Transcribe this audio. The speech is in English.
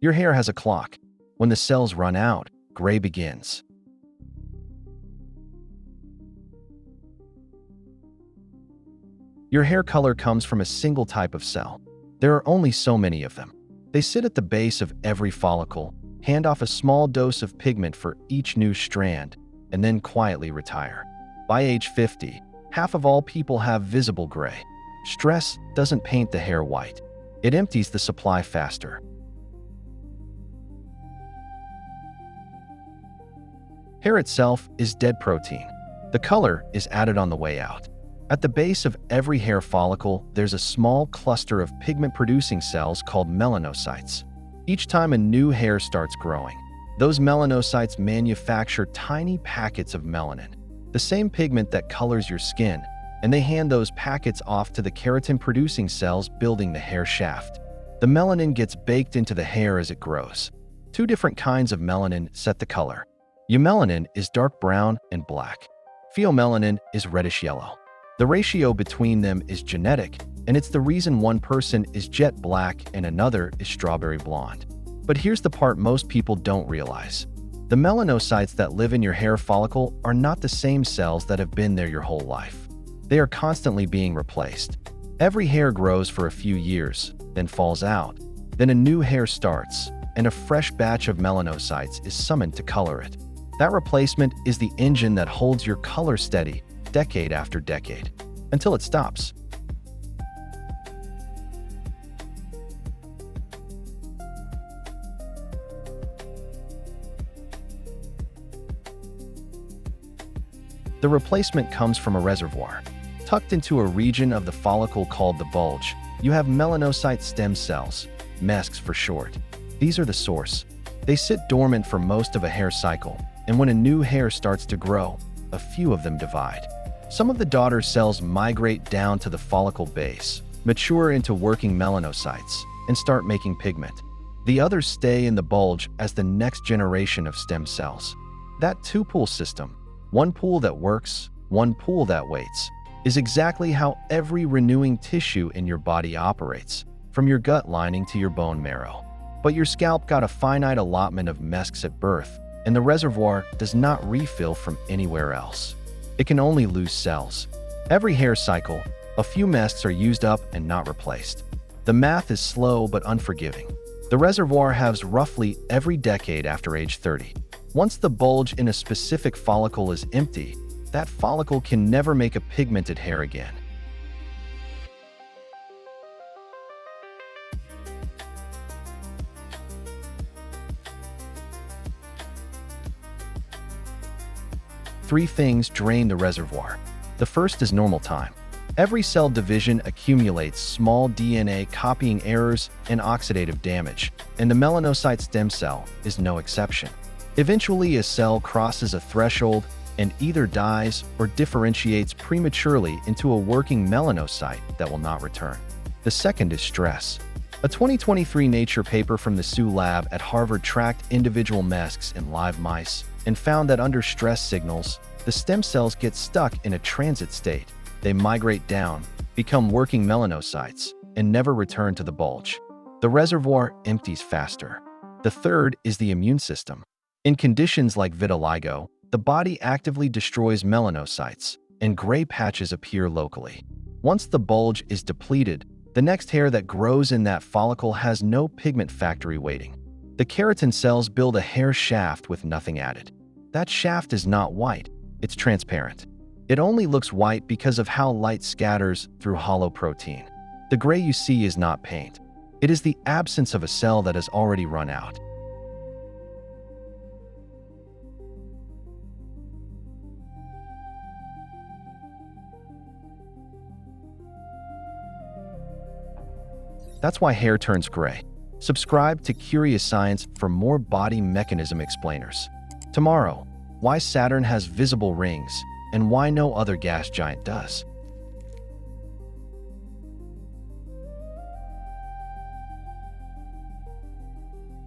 Your hair has a clock. When the cells run out, gray begins. Your hair color comes from a single type of cell. There are only so many of them. They sit at the base of every follicle, hand off a small dose of pigment for each new strand, and then quietly retire. By age 50, half of all people have visible gray. Stress doesn't paint the hair white. It empties the supply faster. Hair itself is dead protein. The color is added on the way out. At the base of every hair follicle, there's a small cluster of pigment-producing cells called melanocytes. Each time a new hair starts growing, those melanocytes manufacture tiny packets of melanin, the same pigment that colors your skin, and they hand those packets off to the keratin-producing cells building the hair shaft. The melanin gets baked into the hair as it grows. Two different kinds of melanin set the color. Eumelanin is dark brown and black. Pheomelanin is reddish-yellow. The ratio between them is genetic, and it's the reason one person is jet black and another is strawberry blonde. But here's the part most people don't realize. The melanocytes that live in your hair follicle are not the same cells that have been there your whole life. They are constantly being replaced. Every hair grows for a few years, then falls out. Then a new hair starts, and a fresh batch of melanocytes is summoned to color it. That replacement is the engine that holds your color steady decade after decade, until it stops. The replacement comes from a reservoir. Tucked into a region of the follicle called the bulge, you have melanocyte stem cells, MeSCs for short. These are the source. They sit dormant for most of a hair cycle, and when a new hair starts to grow, a few of them divide. Some of the daughter cells migrate down to the follicle base, mature into working melanocytes, and start making pigment. The others stay in the bulge as the next generation of stem cells. That two-pool system, one pool that works, one pool that waits, is exactly how every renewing tissue in your body operates, from your gut lining to your bone marrow. But your scalp got a finite allotment of MeSCs at birth, and the reservoir does not refill from anywhere else. It can only lose cells. Every hair cycle, a few MeSCs are used up and not replaced. The math is slow but unforgiving. The reservoir halves roughly every decade after age 30. Once the bulge in a specific follicle is empty, that follicle can never make a pigmented hair again. Three things drain the reservoir. The first is normal time. Every cell division accumulates small DNA copying errors and oxidative damage, and the melanocyte stem cell is no exception. Eventually, a cell crosses a threshold and either dies or differentiates prematurely into a working melanocyte that will not return. The second is stress. A 2023 Nature paper from the Sioux lab at Harvard tracked individual MeSCs in live mice and found that under stress signals, the stem cells get stuck in a transit state. They migrate down, become working melanocytes, and never return to the bulge. The reservoir empties faster. The third is the immune system. In conditions like vitiligo, the body actively destroys melanocytes, and gray patches appear locally. Once the bulge is depleted, the next hair that grows in that follicle has no pigment factory waiting. The keratin cells build a hair shaft with nothing added. That shaft is not white, it's transparent. It only looks white because of how light scatters through hollow protein. The gray you see is not paint. It is the absence of a cell that has already run out. That's why hair turns gray. Subscribe to Curious Science for more body mechanism explainers. Tomorrow, why Saturn has visible rings and why no other gas giant does.